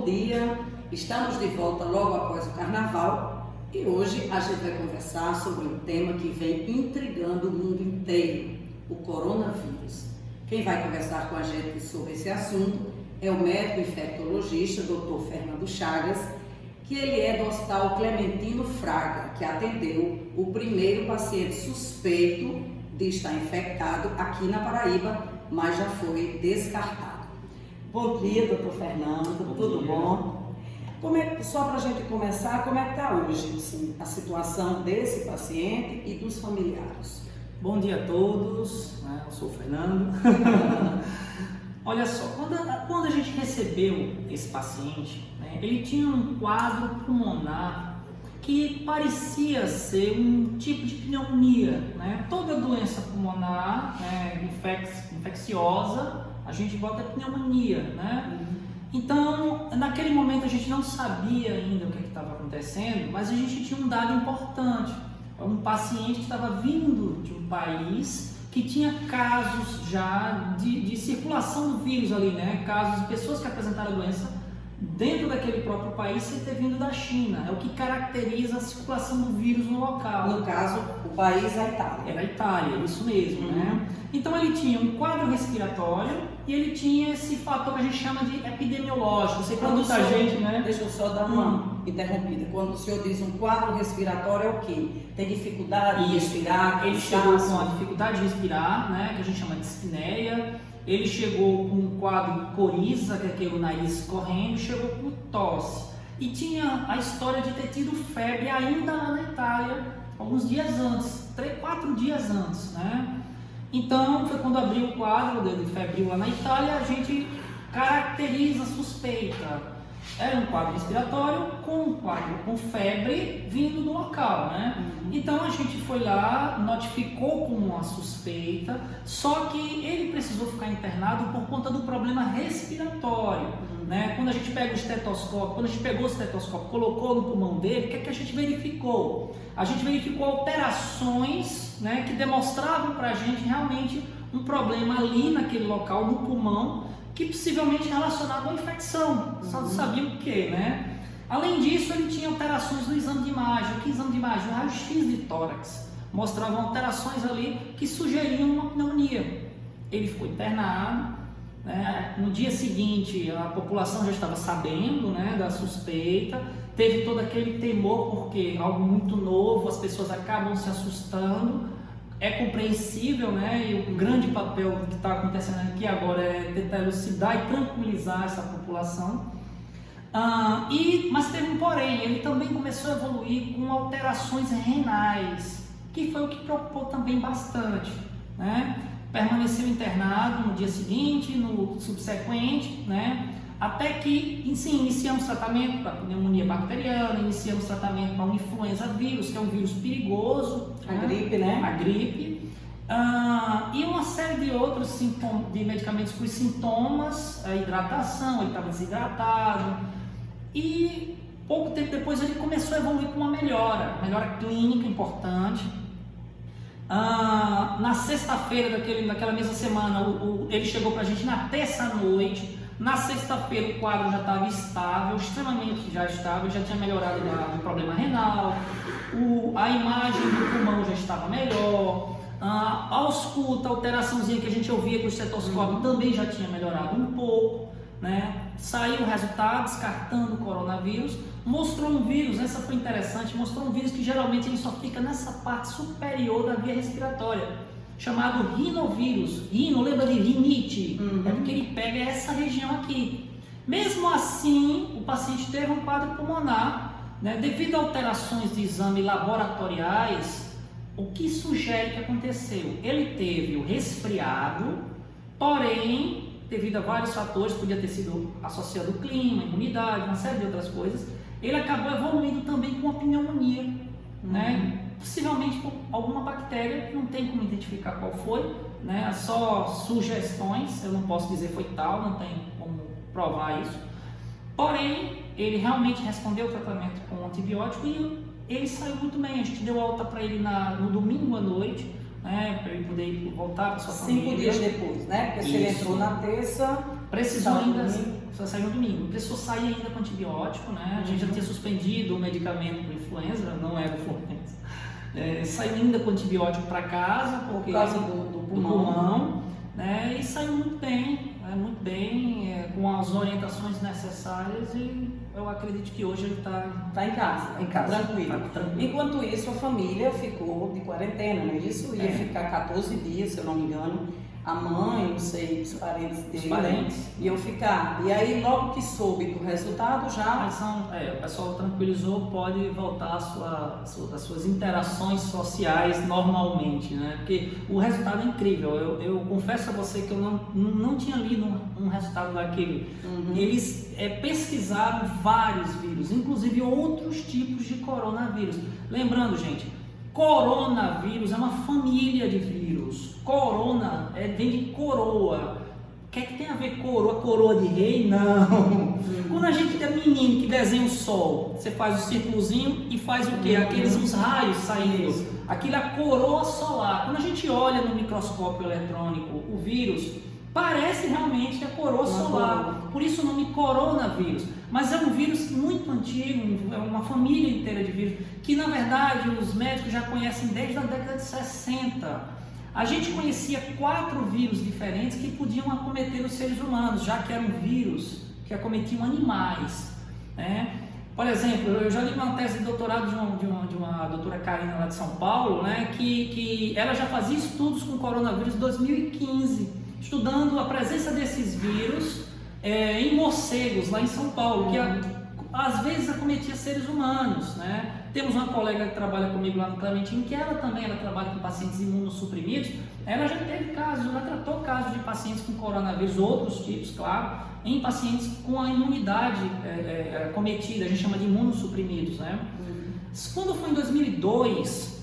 bom dia. Estamos de volta logo após o Carnaval e hoje a gente vai conversar sobre um tema que vem intrigando o mundo inteiro, o coronavírus. Quem vai conversar com a gente sobre esse assunto é o médico infectologista, Dr. Fernando Chagas, que ele é do Hospital Clementino Fraga, que atendeu o primeiro paciente suspeito de estar infectado aqui na Paraíba, mas já foi descartado. Bom dia, doutor Fernando, tudo bom? Só para a gente começar, como é que está hoje assim, a situação desse paciente e dos familiares? Bom dia a todos, né? Eu sou o Fernando. Olha só, quando a gente recebeu esse paciente, né, ele tinha um quadro pulmonar que parecia ser um tipo de pneumonia, né? Toda doença pulmonar, né, infecciosa, a gente bota pneumonia, né? Então, naquele momento a gente não sabia ainda o que estava acontecendo, mas a gente tinha um dado importante. Um paciente que estava vindo de um país que tinha casos já de circulação do vírus ali, né? Casos de pessoas que apresentaram a doença dentro daquele próprio país sem ter vindo da China. É o que caracteriza a circulação do vírus no local. No caso, o país é a Itália. Era a Itália, isso mesmo, né? Então ele tinha um quadro respiratório e ele tinha esse fator que a gente chama de epidemiológico. Você quando a gente, né? Deixa eu só dar uma interrompida. Quando o senhor diz um quadro respiratório, é o quê? Tem dificuldade de respirar? Ele chegou com a dificuldade de respirar, né? Que a gente chama de dispneia. Ele chegou com um quadro de coriza, que é aquele nariz correndo, chegou com tosse. E tinha a história de ter tido febre ainda lá na Itália, alguns dias antes, 4 dias antes, né? Então, foi quando abriu o quadro de febril lá na Itália, a gente caracteriza a suspeita. Era um quadro respiratório com febre vindo do local, né? Então a gente foi lá, notificou como uma suspeita, só que ele precisou ficar internado por conta do problema respiratório, né? Quando a gente pega o estetoscópio, quando a gente pegou o estetoscópio, colocou no pulmão dele, o que é que a gente verificou? A gente verificou alterações, né, que demonstravam pra gente realmente um problema ali naquele local, no pulmão, que possivelmente relacionado à infecção, só não sabia o que, né? Além disso, ele tinha alterações no exame de imagem. Que exame de imagem? O raio-x de tórax mostravam alterações ali que sugeriam uma pneumonia. Ele ficou internado, né? No dia seguinte a população já estava sabendo, né, da suspeita, teve todo aquele temor porque algo muito novo, as pessoas acabam se assustando. É compreensível, né? E o grande papel que está acontecendo aqui agora é tentar elucidar e tranquilizar essa população. Mas teve um porém, ele também começou a evoluir com alterações renais, que foi o que preocupou também bastante, né? Permaneceu internado no dia seguinte, no subsequente, né? Até que, sim, iniciamos tratamento para pneumonia bacteriana, iniciamos tratamento para uma influenza vírus, que é um vírus perigoso. A gripe, né? A gripe. E uma série de outros sintomas, de medicamentos para os sintomas, a hidratação, ele estava desidratado. E pouco tempo depois ele começou a evoluir com uma melhora clínica importante. Na sexta-feira daquela mesma semana, ele chegou para a gente na terça-noite. Na sexta-feira o quadro já estava estável, extremamente já estável, já tinha melhorado do problema renal, a imagem do pulmão já estava melhor, a ausculta, a alteraçãozinha que a gente ouvia com o estetoscópio também já tinha melhorado um pouco, né? Saiu o resultado, descartando o coronavírus, mostrou um vírus, essa foi interessante, mostrou um vírus que geralmente ele só fica nessa parte superior da via respiratória, chamado rinovírus. Lembra de rinite? É porque ele pega essa região aqui. Mesmo assim, o paciente teve um quadro pulmonar, né? Devido a alterações de exame laboratoriais, o que sugere que aconteceu? Ele teve o resfriado, porém, devido a vários fatores, podia ter sido associado ao clima, imunidade, uma série de outras coisas, ele acabou evoluindo também com uma pneumonia, né? Possivelmente por alguma bactéria, que não tem como identificar qual foi, né? Só sugestões, eu não posso dizer foi tal, não tem como provar isso. Porém, ele realmente respondeu o tratamento com antibiótico e ele saiu muito bem. A gente deu alta para ele no domingo à noite, né? Para ele poder voltar para sua família. 5 dias depois, né? Porque se ele entrou na terça, precisou ainda só sai no domingo. A pessoa sai ainda com antibiótico, né? A gente já tinha suspendido o medicamento para influenza, não era influenza. Saiu ainda com antibiótico para casa, porque por causa do pulmão, né? E saiu muito bem, com as orientações necessárias, e eu acredito que hoje ele está em casa, tranquilo. tranquilo. Enquanto isso, a família ficou de quarentena, não é isso? Ia ficar 14 dias, se eu não me engano. A mãe, não sei, os parentes dele, iam ficar. E aí, logo que soube do resultado, já... O pessoal tranquilizou, pode voltar às suas interações sociais normalmente, né? Porque o resultado é incrível. Eu confesso a você que eu não tinha lido um resultado daquele. Eles pesquisaram vários vírus, inclusive outros tipos de coronavírus. Lembrando, gente, coronavírus é uma família de vírus. Corona vem de coroa. O que é que tem a ver coroa? Coroa de rei? Não. Quando a gente tem menino que desenha o sol, você faz o círculozinho e faz o quê? Aqueles uns raios saindo. Aquilo é a coroa solar. Quando a gente olha no microscópio eletrônico o vírus, parece realmente a coroa solar. Por isso o nome coronavírus. Mas é um vírus muito antigo, é uma família inteira de vírus, que na verdade os médicos já conhecem desde a década de 60. A gente conhecia 4 vírus diferentes que podiam acometer os seres humanos, já que eram vírus que acometiam animais, né? Por exemplo, eu já li uma tese de doutorado de uma doutora Karina lá de São Paulo, né, que ela já fazia estudos com coronavírus em 2015, estudando a presença desses vírus em morcegos lá em São Paulo, que às vezes acometia seres humanos, né? Temos uma colega que trabalha comigo lá no Clementino, que ela trabalha com pacientes imunossuprimidos. Ela já teve casos, ela tratou casos de pacientes com coronavírus, outros tipos, claro, em pacientes com a imunidade acometida, a gente chama de imunossuprimidos, né? Quando foi em 2002,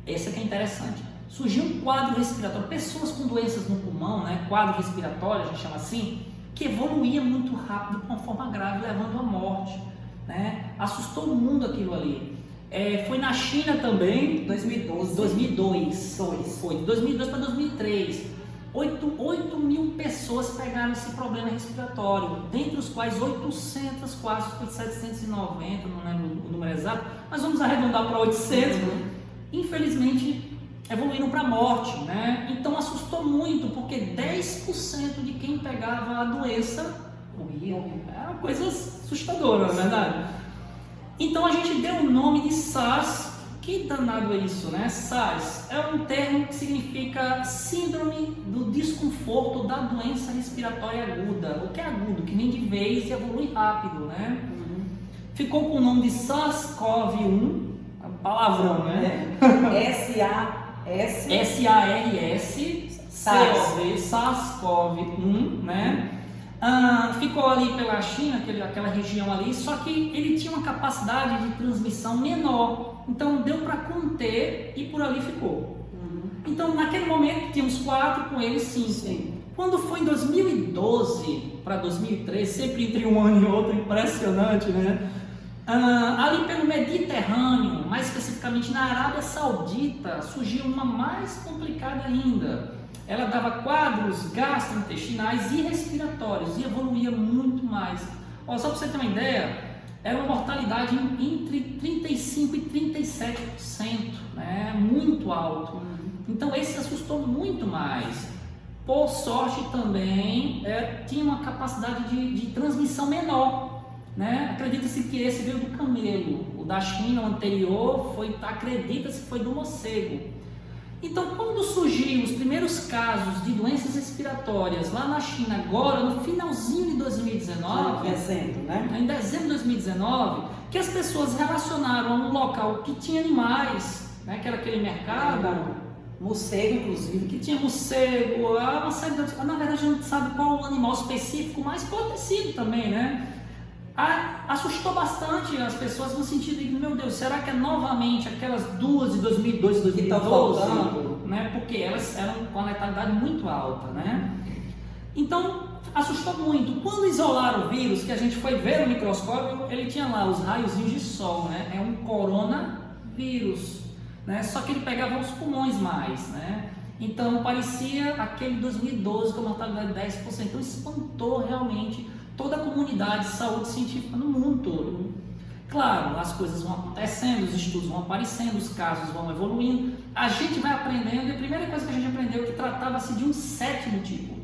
essa que é interessante, surgiu um quadro respiratório, pessoas com doenças no pulmão, né? Quadro respiratório, a gente chama assim, que evoluía muito rápido de uma forma grave, levando à morte, né? Assustou o mundo aquilo ali. Foi na China também, 2002. Foi de 2002 para 2003. 8 mil pessoas pegaram esse problema respiratório, dentre os quais 800, quase foi 790, não lembro o número exato, mas vamos arredondar para 800. Infelizmente evoluíram para a morte, né? Então assustou muito, porque 10% de quem pegava a doença morria. Era uma coisa assustadora, não é verdade? Então a gente deu o nome de SARS. Que danado é isso, né? SARS é um termo que significa Síndrome do Desconforto da Doença Respiratória Aguda. O que é agudo? Que vem de vez e evolui rápido, né? Ficou com o nome de SARS-CoV-1, palavrão, né? S-A-R-S-C-O-V, SARS-CoV-1, né? Ficou ali pela China, aquela região ali, só que ele tinha uma capacidade de transmissão menor, então deu para conter e por ali ficou. Então naquele momento tínhamos 4, com ele 5. Quando foi em 2012 para 2013, sempre entre um ano e outro, impressionante, né? Ali pelo Mediterrâneo, mais especificamente na Arábia Saudita, surgiu uma mais complicada ainda. Ela dava quadros gastrointestinais e respiratórios e evoluía muito mais. Só para você ter uma ideia, era uma mortalidade entre 35% e 37%, né? Muito alto. Então esse assustou muito mais. Por sorte também tinha uma capacidade de transmissão menor, né? Acredita-se que esse veio do camelo, o da China, o anterior, acredita-se que foi do morcego. Então, quando surgiram os primeiros casos de doenças respiratórias lá na China, agora no finalzinho de 2019, em dezembro de 2019, que as pessoas relacionaram a um local que tinha animais, né, que era aquele mercado, morcego inclusive, que tinha morcego, uma série de... na verdade a gente não sabe qual o animal específico, mas pode ter sido também, né? Assustou bastante as pessoas no sentido de, meu Deus, será que é novamente aquelas 2 de 2002 e 2012? Né? Porque elas eram com a letalidade muito alta, né? Então, assustou muito. Quando isolaram o vírus, que a gente foi ver no microscópio, ele tinha lá os raiozinhos de sol, né? É um coronavírus, né? Só que ele pegava os pulmões mais, né? Então, parecia aquele 2012 com a mortalidade de 10%. Então, espantou realmente toda a comunidade de saúde científica no mundo todo. Claro, as coisas vão acontecendo, os estudos vão aparecendo, os casos vão evoluindo, a gente vai aprendendo, e a primeira coisa que a gente aprendeu é que tratava-se de um 7º tipo.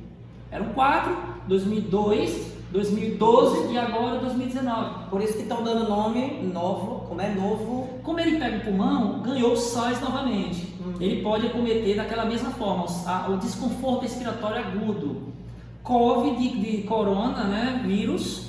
Eram 4, 2002, 2012 e agora 2019. Por isso que estão dando nome novo, como é novo? Como ele pega o pulmão, ganhou o SARS novamente. Ele pode acometer daquela mesma forma, o desconforto respiratório agudo. COVID de corona, né, vírus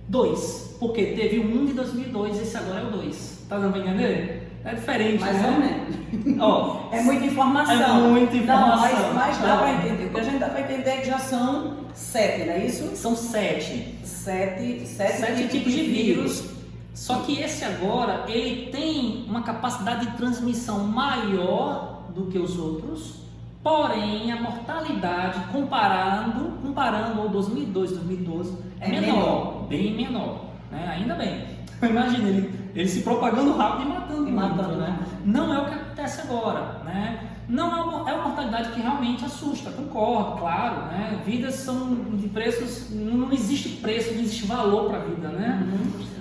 2. Porque teve o 1 de 2002, esse agora é o 2. Tá dando pra entender? É diferente, Mais né? ou menos. Ó, é muita informação. É muita informação. Não, mas dá para entender. O que a gente dá para entender é que já são 7, não é isso? São 7. 7 tipos de vírus. Só que esse agora, ele tem uma capacidade de transmissão maior do que os outros, porém a mortalidade, comparando ao 2002, 2012, é menor, bem menor, né? Ainda bem. Imagina ele se propagando rápido e matando, né? Não é o que acontece agora, né? Não é uma mortalidade que realmente assusta, concordo, claro, né? Vidas são de preços, não existe preço, não existe valor para a vida, né?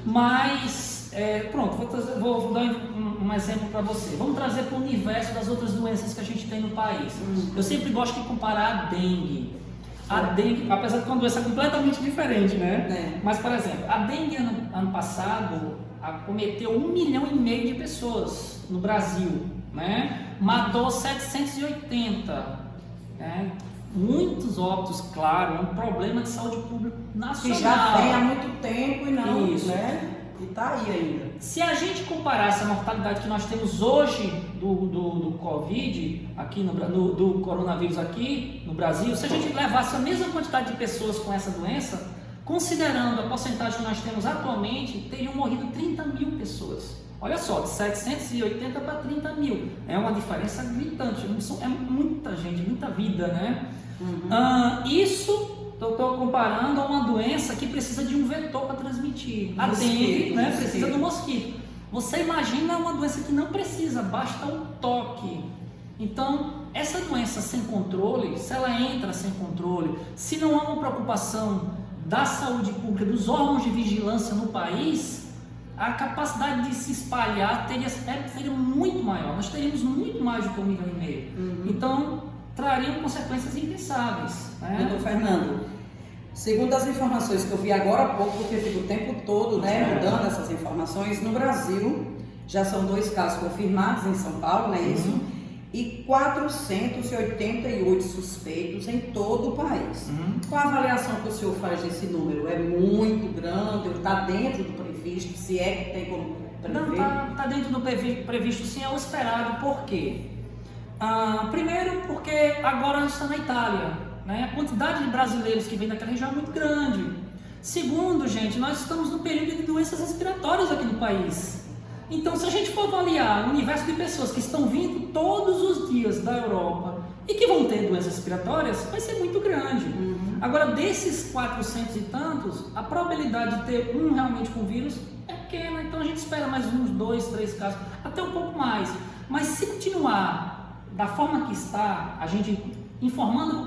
Mas, pronto, vou dar um exemplo para você. Vamos trazer para o universo das outras doenças que a gente tem no país. Eu sempre gosto de comparar a dengue. A dengue, apesar de que é uma doença completamente diferente, né? Mas, por exemplo, a dengue ano passado acometeu 1,5 milhão de pessoas no Brasil, né? Matou 780, né? Muitos óbitos, claro, é um problema de saúde pública nacional. Que já vem há muito tempo e não, Isso. né? E tá aí ainda. Se a gente comparar essa mortalidade que nós temos hoje do Covid, aqui do coronavírus aqui no Brasil, se a gente levasse a mesma quantidade de pessoas com essa doença, considerando a porcentagem que nós temos atualmente, teriam morrido 30 mil pessoas. Olha só, de 780 para 30 mil. É uma diferença gritante. É muita gente, muita vida, né? Isso eu estou comparando a uma doença que precisa de um vetor para transmitir. A dengue, né, precisa do mosquito. Você imagina uma doença que não precisa, basta um toque. Então, essa doença sem controle, se ela entra sem controle, se não há uma preocupação da saúde pública, dos órgãos de vigilância no país, a capacidade de se espalhar seria muito maior. Nós teríamos muito mais do que 1,5 milhão. Então, trariam consequências impensáveis, né? Doutor Fernando, segundo as informações que eu vi agora há pouco, porque eu fico o tempo todo, né, mudando essas informações, no Brasil já são 2 casos confirmados em São Paulo, não é isso? E 488 suspeitos em todo o país. Qual a avaliação que o senhor faz desse número? É muito grande? Está dentro do previsto? Se é que tem como prever? Não, está dentro do previsto, sim, é o esperado. Por quê? Primeiro, porque agora a gente está na Itália, né? A quantidade de brasileiros que vem daquela região é muito grande. Segundo, gente, nós estamos no período de doenças respiratórias aqui no país. Então, se a gente for avaliar o universo de pessoas que estão vindo todos os dias da Europa e que vão ter doenças respiratórias, vai ser muito grande. Agora, desses 400 e tantos, a probabilidade de ter um realmente com vírus é pequena. Então, a gente espera mais uns 2, 3 casos, até um pouco mais. Mas se continuar da forma que está, a gente informando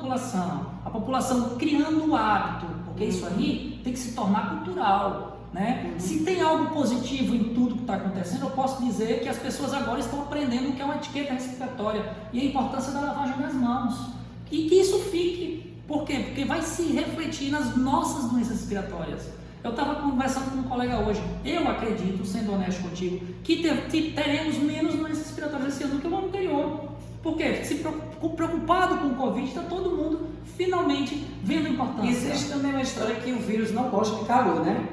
a população criando o hábito, porque isso aí tem que se tornar cultural. Né? Se tem algo positivo em tudo que está acontecendo, eu posso dizer que as pessoas agora estão aprendendo o que é uma etiqueta respiratória e a importância da lavagem das mãos. E que isso fique. Por quê? Porque vai se refletir nas nossas doenças respiratórias. Eu estava conversando com um colega hoje. Eu acredito, sendo honesto contigo, que teremos menos doenças respiratórias esse ano do que o ano anterior. Por quê? Se preocupado com o Covid, está todo mundo finalmente vendo a importância. Existe também uma história que o vírus não gosta de calor, né?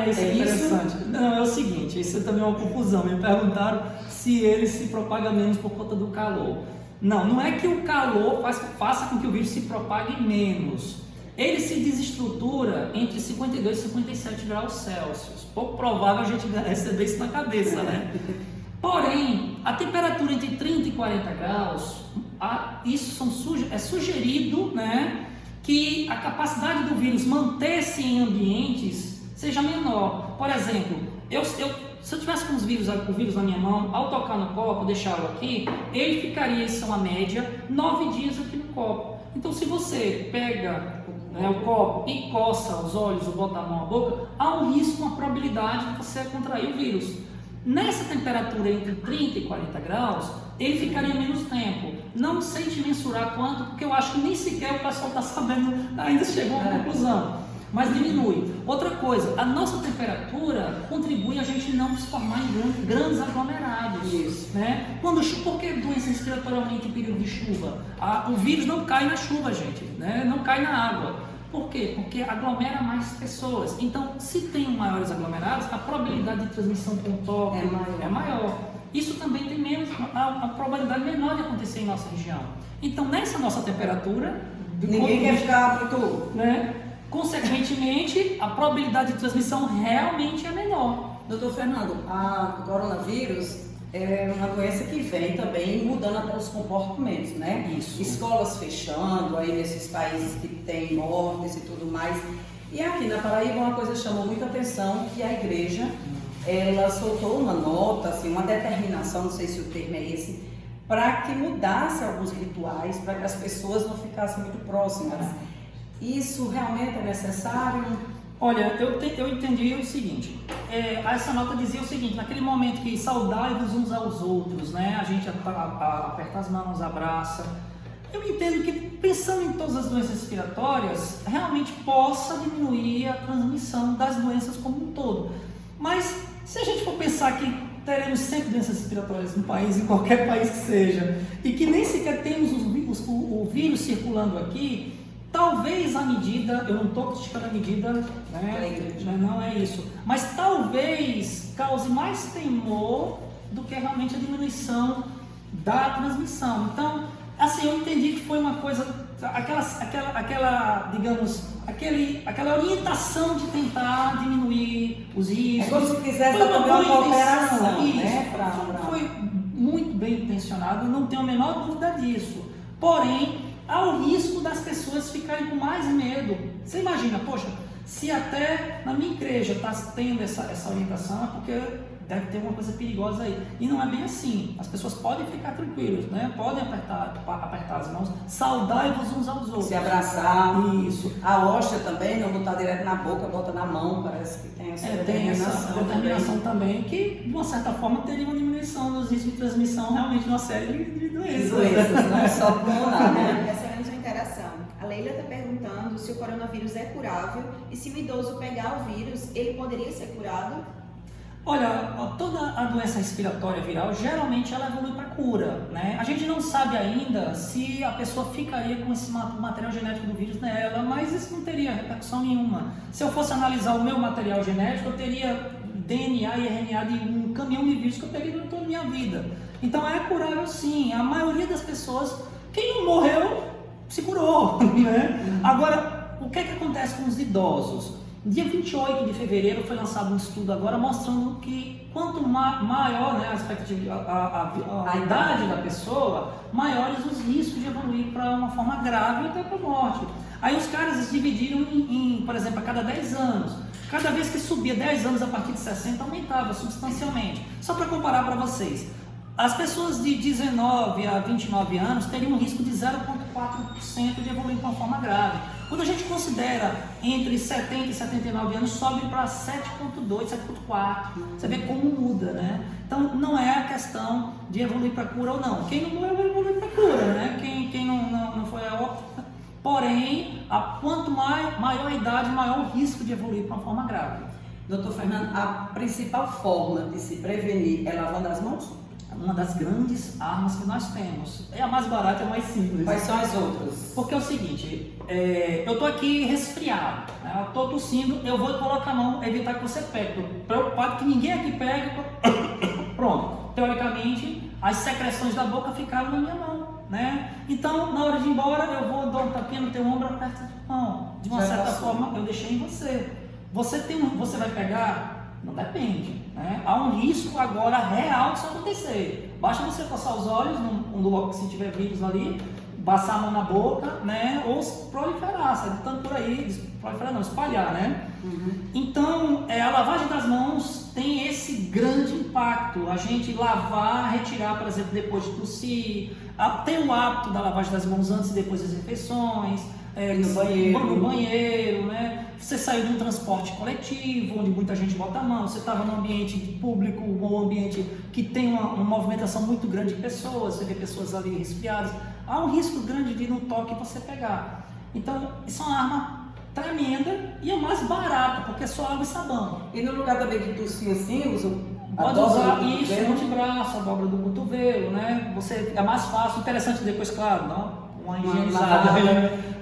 Isso é interessante. Não, é o seguinte, isso também é uma confusão. Me perguntaram se ele se propaga menos por conta do calor. Não é que o calor faça com que o vírus se propague menos. Ele se desestrutura entre 52 e 57 graus Celsius. Pouco provável a gente receber isso na cabeça, né? Porém, a temperatura entre 30 e 40 graus, é sugerido, né, que a capacidade do vírus manter-se em ambientes seja menor. Por exemplo, se eu tivesse com o vírus na minha mão, ao tocar no copo, deixá-lo aqui, ele ficaria, isso é uma média, 9 dias aqui no copo. Então, se você pega o copo e coça os olhos ou bota a mão na boca, há um risco, uma probabilidade de você contrair o vírus. Nessa temperatura entre 30 e 40 graus, ele ficaria menos tempo. Não sei te mensurar quanto, porque eu acho que nem sequer o pessoal está sabendo, ainda chegou a uma conclusão. Mas diminui. Outra coisa, a nossa temperatura contribui a gente não se formar em grandes aglomerados. Isso. Né? Por que doença respiratória aumenta em período de chuva? O vírus não cai na chuva, gente, né? Não cai na água. Por quê? Porque aglomera mais pessoas. Então, se tem maiores aglomerados, a probabilidade de transmissão com toque é maior. Isso também tem menos, a probabilidade menor de acontecer em nossa região. Então, nessa nossa temperatura... Ninguém quer ficar muito... Né? Consequentemente, a probabilidade de transmissão realmente é menor. Doutor Fernando, o coronavírus é uma doença que vem também mudando até os comportamentos, né? Isso. Escolas fechando aí nesses países que tem mortes e tudo mais. E aqui na Paraíba uma coisa chamou muita atenção, que a igreja, ela soltou uma nota, assim, uma determinação, não sei se o termo é esse, para que mudasse alguns rituais, para que as pessoas não ficassem muito próximas. Isso realmente é necessário? Olha, eu entendi o seguinte, essa nota dizia o seguinte, naquele momento que saudai-vos uns aos outros, né? A gente aperta as mãos, abraça. Eu entendo que, pensando em todas as doenças respiratórias, realmente possa diminuir a transmissão das doenças como um todo. Mas, se a gente for pensar que teremos sempre doenças respiratórias no país, em qualquer país que seja, e que nem sequer temos o vírus circulando aqui, talvez a medida, eu não estou criticando a medida, né? Não é isso, mas talvez cause mais temor do que realmente a diminuição da transmissão. Então, assim, eu entendi que foi uma coisa, aquela orientação de tentar diminuir os riscos. É como se quisesse também uma cooperação, né? Foi muito bem intencionado, não tenho a menor dúvida disso. Porém, há o risco das pessoas ficarem com mais medo. Você imagina, poxa, se até na minha igreja está tendo essa orientação, é porque deve ter uma coisa perigosa aí. E não é bem assim. As pessoas podem ficar tranquilas, né? Podem apertar as mãos, saudai-vos uns aos outros. Se abraçar. Isso. A hóstia também, não botar direto na boca, bota na mão, parece que tem essa determinação também, que de uma certa forma teria uma diminuição dos riscos de transmissão realmente de uma série de doenças. Não é só pulmonar, né? Recebemos uma interação. A Leila está perguntando se o coronavírus é curável e se o idoso pegar o vírus, ele poderia ser curado? Olha, toda a doença respiratória viral, geralmente ela evolui para cura, né? A gente não sabe ainda se a pessoa ficaria com esse material genético do vírus nela, mas isso não teria repercussão nenhuma. Se eu fosse analisar o meu material genético, eu teria DNA e RNA de um caminhão de vírus que eu peguei durante toda a minha vida. Então é curável sim. A maioria das pessoas, quem não morreu, se curou, né? Agora, o que é que acontece com os idosos? Dia 28 de fevereiro foi lançado um estudo agora mostrando que quanto maior, né, a idade da pessoa, maiores os riscos de evoluir para uma forma grave ou até para a morte. Aí os caras dividiram por exemplo, a cada 10 anos. Cada vez que subia 10 anos a partir de 60, aumentava substancialmente. Só para comparar para vocês, as pessoas de 19 a 29 anos teriam um risco de 0,4% de evoluir para uma forma grave. Quando a gente considera entre 70 e 79 anos, sobe para 7,2, 7,4. Você vê como muda, né? Então, não é a questão de evoluir para cura ou não. Quem não morreu vai evoluir para cura, né? Quem não foi a óbito. Porém, quanto maior a idade, maior o risco de evoluir para uma forma grave. Doutor Fernando, a principal forma de se prevenir é lavando as mãos? Uma das grandes armas que nós temos. É a mais barata, é a mais simples. Quais são as outras? Porque é o seguinte, eu estou aqui resfriado, né? Eu estou tossindo, eu vou colocar a mão, evitar que você pegue. Estou preocupado que ninguém aqui pegue. Pronto. Teoricamente, as secreções da boca ficaram na minha mão, né? Então, na hora de ir embora, eu vou dar um tapinha no teu ombro, aperto a mão. De uma certa forma, eu deixei em você. Você vai pegar? Não depende, né? Há um risco agora real de isso acontecer. Basta você coçar os olhos, se tiver vírus ali, passar a mão na boca, né? Ou proliferar, sabe? Tanto por aí, proliferar não, espalhar, né? Uhum. Então, a lavagem das mãos tem esse grande impacto impacto. A gente lavar, retirar, por exemplo, depois de tossir, ter o hábito da lavagem das mãos antes e depois das refeições, no banheiro, né? Você saiu de um transporte coletivo, onde muita gente bota a mão, você estava num ambiente público ou um ambiente que tem uma movimentação muito grande de pessoas, você vê pessoas ali resfriadas, há um risco grande de no toque você pegar. Então, isso é uma arma tremenda e é mais barata, porque é só água e sabão. E no lugar também de tossir assim, usa Pode usar isso, o antebraço, a dobra do cotovelo, né? É mais fácil, interessante depois, claro, não? Uma higienizada,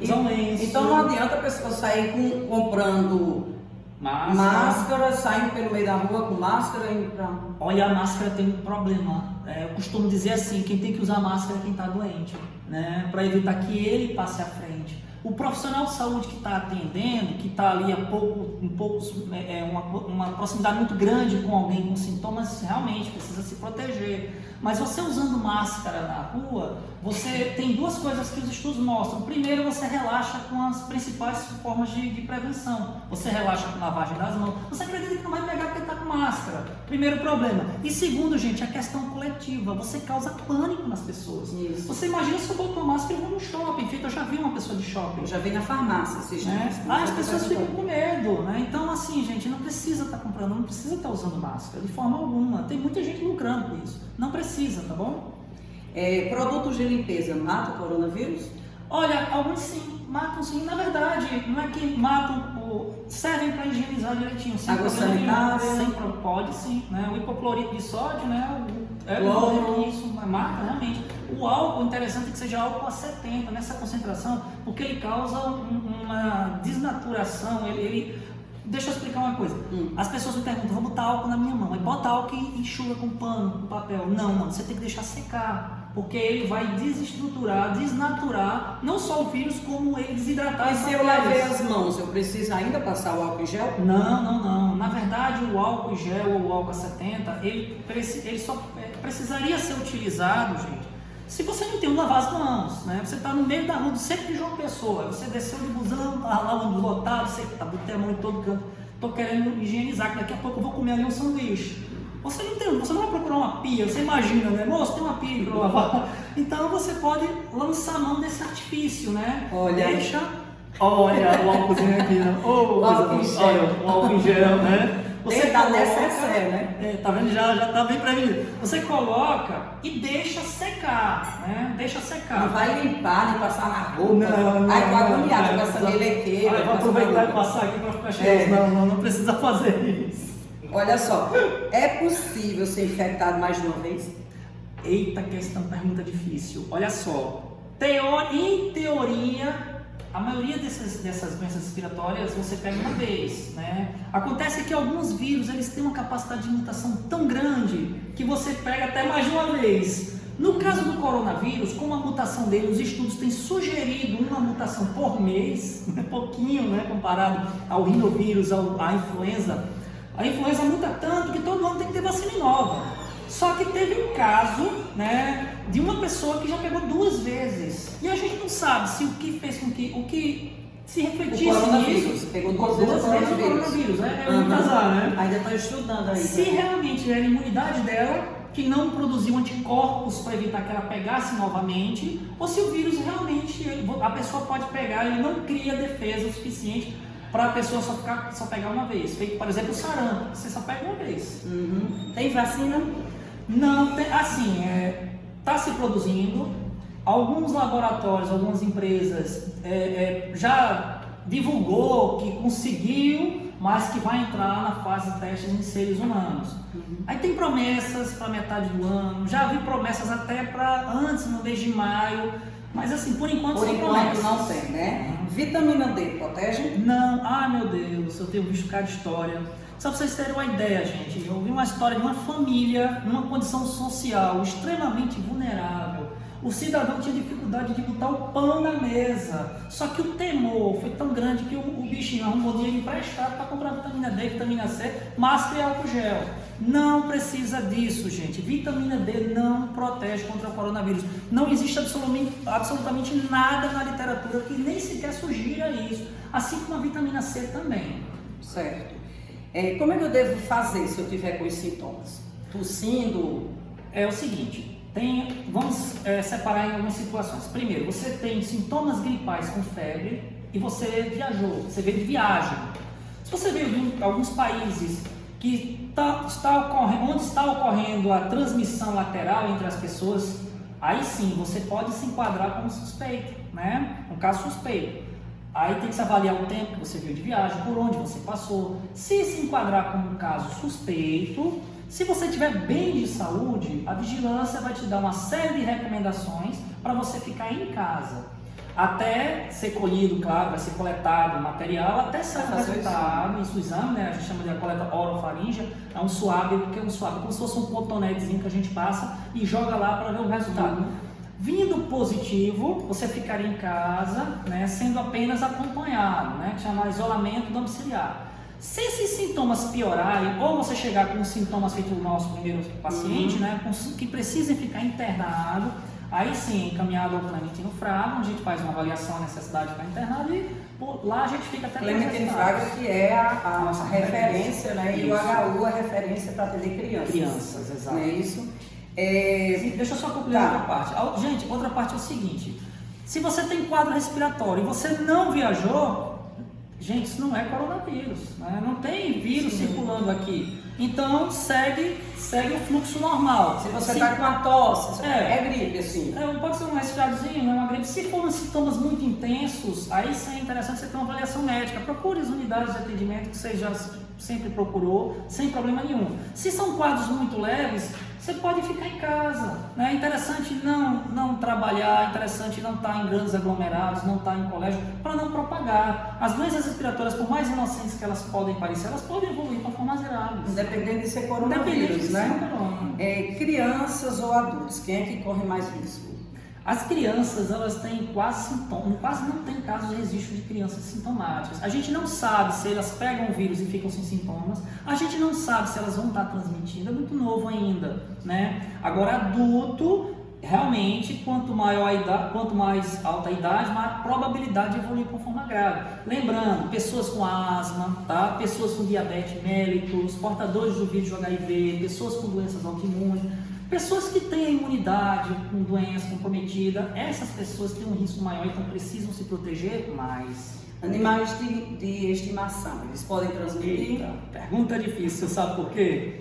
usar um lenço. Então não adianta a pessoa sair comprando máscara, saindo pelo meio da rua com máscara e pra... Olha, a máscara tem um problema. Eu costumo dizer assim, quem tem que usar máscara é quem está doente, né? Para evitar que ele passe à frente. O profissional de saúde que está atendendo, que está ali uma proximidade muito grande com alguém com sintomas, realmente precisa se proteger. Mas você usando máscara na rua, você tem duas coisas que os estudos mostram. Primeiro, você relaxa com as principais formas de prevenção. Você relaxa com lavagem das mãos. Você acredita que não vai pegar porque está com máscara. Primeiro problema. E segundo, gente, a questão coletiva. Você causa pânico nas pessoas. Isso. Você imagina se eu boto uma máscara e vou no shopping. Eu já vi uma pessoa de shopping. Eu já vi na farmácia esses dias. As pessoas ficam com medo, né? Então, assim, gente, não precisa estar comprando, não precisa estar usando máscara de forma alguma. Tem muita gente lucrando com isso. Não precisa, tá bom? Produtos de limpeza matam o coronavírus? Olha, alguns sim, matam sim. Na verdade, não é que matam, servem para higienizar direitinho. Água sanitária? Pode sim, né? O hipoclorito de sódio, né? Isso mata realmente. O álcool, interessante é que seja álcool a 70 nessa concentração, porque ele causa uma desnaturação, Deixa eu explicar uma coisa. As pessoas me perguntam, vou botar álcool na minha mão. Aí bota álcool e enxuga com pano, com papel. Não, você tem que deixar secar. Porque ele vai desestruturar, desnaturar, não só o vírus, como ele desidratar. E se eu lavei as mãos, eu preciso ainda passar o álcool em gel? Não. Na verdade, o álcool em gel ou o álcool a 70, ele só precisaria ser utilizado, gente, se você não tem onde lavar as mãos, né? Você está no meio da rua do centro de João Pessoa, você desceu de busão, tá lá lotado, você botei a mão em todo canto, estou querendo higienizar, que daqui a pouco eu vou comer ali um sanduíche. Você não vai procurar uma pia, você imagina, né? Moço, tem uma pia para lavar. Então você pode lançar a mão desse artifício, né? Olha o álcoolzinho aqui, né? O álcool em gel, né? Você tá necessário, né? Tá vendo? Já tá bem prevenido. Você coloca e deixa secar, né? Deixa secar. Não vai limpar, nem passar na roupa. Não. Aí vai agoniar com essa melequeira. Vou aproveitar e passar aqui para ficar cheiroso. Não precisa fazer isso. Olha só, é possível ser infectado mais de uma vez? Eita, pergunta difícil. Olha só, em teoria, a maioria dessas doenças respiratórias você pega uma vez, né? Acontece que alguns vírus, eles têm uma capacidade de mutação tão grande que você pega até mais de uma vez. No caso do coronavírus, como a mutação dele, os estudos têm sugerido uma mutação por mês, pouquinho, né, comparado ao rinovírus, à influenza. A influenza muta tanto que todo ano tem que ter vacina nova. Só que teve um caso, né, de uma pessoa que já pegou 2 vezes. E a gente não sabe se o que fez com que, o que se refletisse nisso. Pegou 2 vezes o coronavírus. É muito azar, né? Ainda está estudando aí. Se realmente era a imunidade dela, que não produziu anticorpos para evitar que ela pegasse novamente, ou se o vírus realmente, a pessoa pode pegar e não cria defesa o suficiente para a pessoa só pegar uma vez. Feito, por exemplo, o sarampo, você só pega uma vez. Tem vacina? Não, assim, está se produzindo. Alguns laboratórios, algumas empresas já divulgou que conseguiu, mas que vai entrar na fase de testes em seres humanos. Aí tem promessas para metade do ano, já vi promessas até para antes, no mês de maio. Mas assim, por enquanto não tem, né? Vitamina D protege? Não, meu Deus, eu tenho visto cada história. Só para vocês terem uma ideia, gente, eu vi uma história de uma família, numa condição social extremamente vulnerável. O cidadão tinha dificuldade de botar o pão na mesa. Só que o temor foi tão grande que o bichinho arrumou dinheiro emprestado para comprar vitamina D, vitamina C, máscara e álcool gel. Não precisa disso, gente. Vitamina D não protege contra o coronavírus. Não existe absolutamente nada na literatura que nem sequer sugira isso. Assim como a vitamina C também. Certo. Como é que eu devo fazer se eu tiver com os sintomas? tossindo? É o seguinte, vamos separar em algumas situações. Primeiro, você tem sintomas gripais com febre e você viajou, você veio de viagem. Se você veio de alguns países que onde está ocorrendo a transmissão lateral entre as pessoas, aí sim você pode se enquadrar como suspeito, né? Um caso suspeito. Aí tem que se avaliar o tempo que você veio de viagem, por onde você passou. Se enquadrar como um caso suspeito, se você estiver bem de saúde, a vigilância vai te dar uma série de recomendações para você ficar em casa. Até ser colhido, claro, vai ser coletado o material, até sair o resultado, isso, o exame, né? A gente chama de coleta orofaríngea, é um suave, porque é um suave, como se fosse um cotonetezinho que a gente passa e joga lá para ver o resultado. Vindo positivo, você ficaria em casa, né, sendo apenas acompanhado, né, que chama isolamento domiciliar. Se esses sintomas piorarem, ou você chegar com sintomas feito o nosso primeiro paciente, né, que precisem ficar internado, aí sim, encaminhado ao Clementino Fraga, onde a gente faz uma avaliação da necessidade de ficar internado e lá a gente fica até Clementino Fraga, que é a nossa referência, né, e o HU é referência para atender crianças. Crianças, exato. Não é isso? Deixa eu só concluir outra parte. Gente, outra parte é o seguinte: se você tem quadro respiratório e você não viajou, gente, isso não é coronavírus, né? Não tem vírus circulando aqui. Então segue o fluxo normal. Se você está com uma tosse, é gripe, assim. Pode ser um resfriadozinho, não é uma gripe. Se forem sintomas muito intensos, aí sim é interessante você ter uma avaliação médica. Procure as unidades de atendimento que você já sempre procurou, sem problema nenhum. Se são quadros muito leves, você pode ficar em casa, né? É interessante não trabalhar, é interessante não estar em grandes aglomerados, não estar em colégio, para não propagar. As doenças respiratórias, por mais inocentes que elas podem parecer, elas podem evoluir para formas graves. Independente de ser coronavírus, né? Crianças ou adultos, quem é que corre mais risco? As crianças, elas têm quase não tem casos de registro de crianças sintomáticas. A gente não sabe se elas pegam o vírus e ficam sem sintomas. A gente não sabe se elas vão estar transmitindo, é muito novo ainda, né? Agora, adulto, realmente, quanto mais alta a idade, maior a probabilidade de evoluir com forma grave. Lembrando, pessoas com asma, tá? Pessoas com diabetes mellitus, portadores do vírus de HIV, pessoas com doenças autoimunes, pessoas que têm a imunidade com doença comprometida, essas pessoas têm um risco maior, então precisam se proteger mais. Animais de estimação, eles podem transmitir? Eita, pergunta difícil, sabe por quê?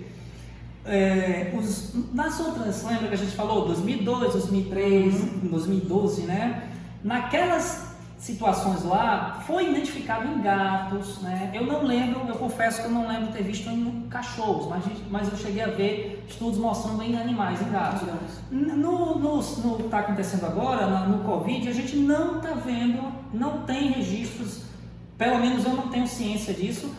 Nas outras, lembra que a gente falou 2002, 2003, 2012, né? Naquelas situações lá, foi identificado em gatos, né? Eu não lembro, eu confesso que eu não lembro ter visto em cachorros, mas eu cheguei a ver estudos mostrando em animais, em gatos. No que está acontecendo agora, no Covid, a gente não está vendo, não tem registros, pelo menos eu não tenho ciência disso,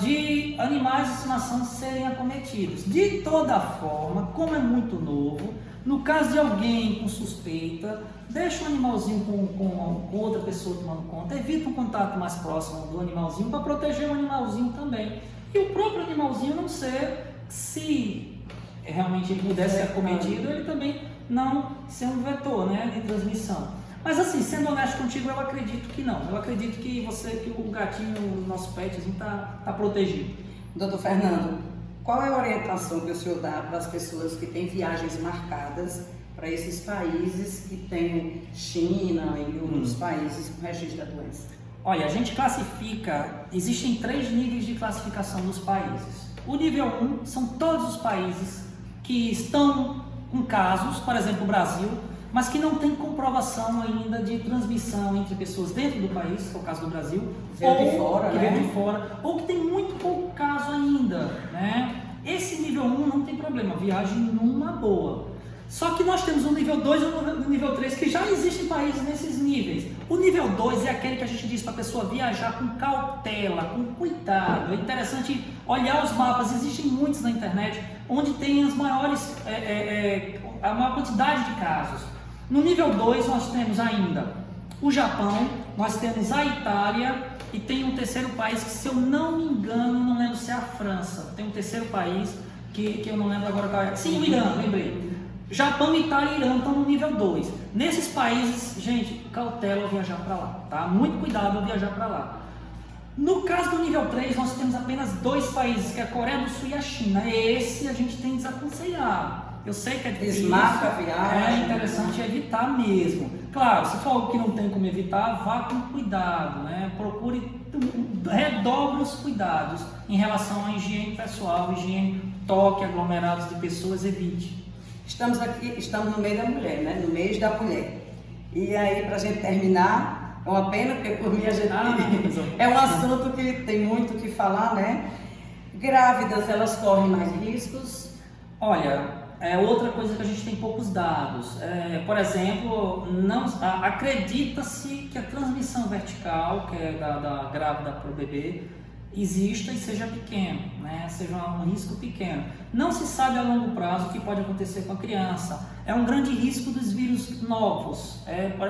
de animais de estimação serem acometidos. De toda forma, como é muito novo, no caso de alguém com suspeita, deixa o animalzinho com outra pessoa tomando conta, evita um contato mais próximo do animalzinho para proteger o animalzinho também. E o próprio animalzinho não ser, se realmente ele pudesse ser acometido, ele também não ser um vetor, né, de transmissão. Mas assim, sendo honesto contigo, eu acredito que não. Eu acredito que o gatinho, o nosso petzinho está protegido. Doutor Fernando, qual é a orientação que o senhor dá para as pessoas que têm viagens marcadas para esses países que tem China e outros países com registro da doença? Olha, a gente classifica, existem 3 níveis de classificação dos países. O nível 1 são todos os países que estão com casos, por exemplo, o Brasil, mas que não tem comprovação ainda de transmissão entre pessoas dentro do país, que é o caso do Brasil, ou que tem muito pouco caso ainda, né? Esse nível 1 não tem problema, viagem numa boa. Só que nós temos o nível 2 e o nível 3, que já existem países nesses níveis. O nível 2 é aquele que a gente diz para a pessoa viajar com cautela, com cuidado. É interessante olhar os mapas, existem muitos na internet, onde tem as maiores, a maior quantidade de casos. No nível 2 nós temos ainda o Japão, nós temos a Itália e tem um terceiro país que, se eu não me engano, não lembro se é a França. Tem um terceiro país que eu não lembro agora qual é. Sim, o Irã, lembrei. Japão, Itália e Irã estão no nível 2. Nesses países, gente, cautela ao viajar para lá, tá? Muito cuidado ao viajar para lá. No caso do nível 3, nós temos apenas 2 países, que é a Coreia do Sul e a China. Esse a gente tem desaconselhado. Eu sei que é difícil, Desmarca a viagem. é interessante evitar mesmo. Claro, se for algo que não tem como evitar, vá com cuidado, né? Procure, redobre os cuidados em relação à higiene pessoal, higiene, toque, aglomerados de pessoas, evite. Estamos no meio da mulher, né? No mês da mulher. E aí, para a gente terminar, é uma pena, porque por mim a gente... é um assunto que tem muito o que falar, né? Grávidas, elas correm mais riscos? Olha, é outra coisa que a gente tem poucos dados. Por exemplo, acredita-se que a transmissão vertical, que é da grávida para o bebê, exista e seja pequeno, né? Seja um risco pequeno. Não se sabe a longo prazo o que pode acontecer com a criança. É um grande risco dos vírus novos.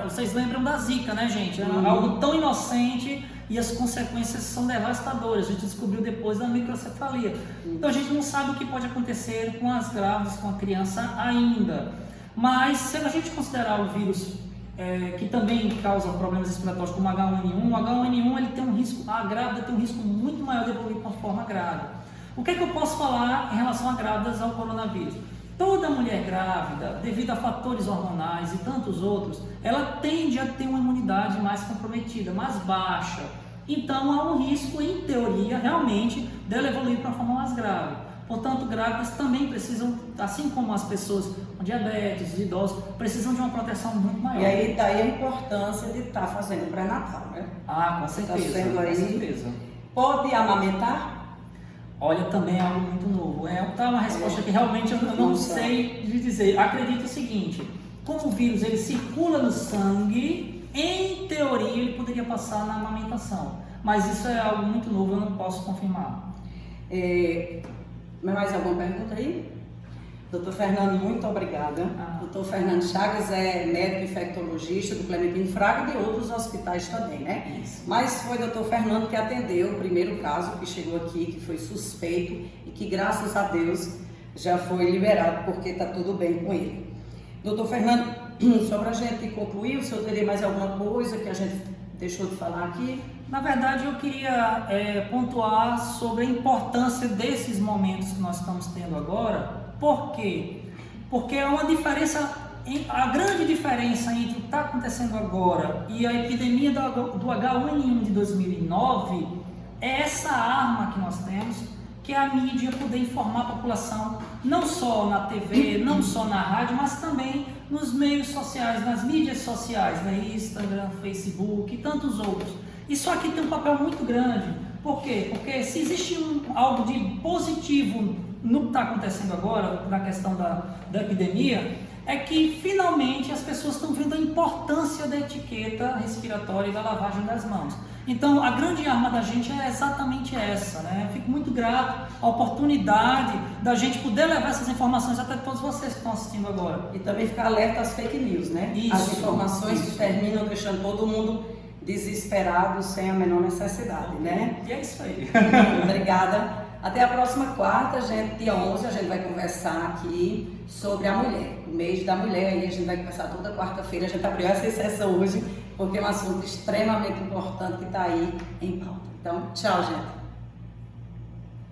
Vocês lembram da Zika, né, gente? É algo tão inocente e as consequências são devastadoras. A gente descobriu depois da microcefalia. Então a gente não sabe o que pode acontecer com as grávidas, com a criança ainda. Mas se a gente considerar o vírus que também causa problemas respiratórios como H1N1, o H1N1 ele tem um risco, a grávida tem um risco muito maior de evoluir com a forma grave. O que é que eu posso falar em relação a grávidas ao coronavírus? Toda mulher grávida, devido a fatores hormonais e tantos outros, ela tende a ter uma imunidade mais comprometida, mais baixa. Então há um risco, em teoria, realmente, dela evoluir para uma forma mais grave. Portanto, grávidas também precisam, assim como as pessoas com diabetes, os idosos, precisam de uma proteção muito maior. E aí daí a importância de estar fazendo pré-natal, né? Ah, com certeza. Tá sendo aí... Com certeza. Pode amamentar? Olha, também é algo muito novo. Tá uma resposta que realmente eu não sei de dizer. Acredito o seguinte, como o vírus ele circula no sangue, em teoria ele poderia passar na amamentação. Mas isso é algo muito novo, eu não posso confirmar. Mais alguma pergunta aí? Doutor Fernando, muito obrigada. Doutor Fernando Chagas é médico infectologista do Clementino Fraga e de outros hospitais também, né? Isso. Mas foi o doutor Fernando que atendeu o primeiro caso que chegou aqui, que foi suspeito e que, graças a Deus, já foi liberado, porque está tudo bem com ele. Doutor Fernando, só para a gente concluir, o senhor teria mais alguma coisa que a gente deixou de falar aqui? Na verdade, eu queria pontuar sobre a importância desses momentos que nós estamos tendo agora. Por quê? Porque é uma diferença, a grande diferença entre o que está acontecendo agora e a epidemia do H1N1 de 2009 é essa arma que nós temos, que é a mídia poder informar a população, não só na TV, não só na rádio, mas também nos meios sociais, nas mídias sociais, né? Instagram, Facebook e tantos outros. Isso aqui tem um papel muito grande. Por quê? Porque se existe algo de positivo no que está acontecendo agora, na questão da epidemia, é que finalmente as pessoas estão vendo a importância da etiqueta respiratória e da lavagem das mãos. Então a grande arma da gente é exatamente essa, né? Eu fico muito grato à oportunidade da gente poder levar essas informações até todos vocês que estão assistindo agora. E também ficar alerta às fake news, né? Isso, as informações que terminam deixando todo mundo desesperado sem a menor necessidade, né? E é isso aí. Obrigada. Até a próxima quarta, dia 11, a gente vai conversar aqui sobre a mulher, o mês da mulher. Aí a gente vai conversar toda quarta-feira. A gente abriu essa sessão hoje porque é um assunto extremamente importante que está aí em pauta. Então, tchau, gente.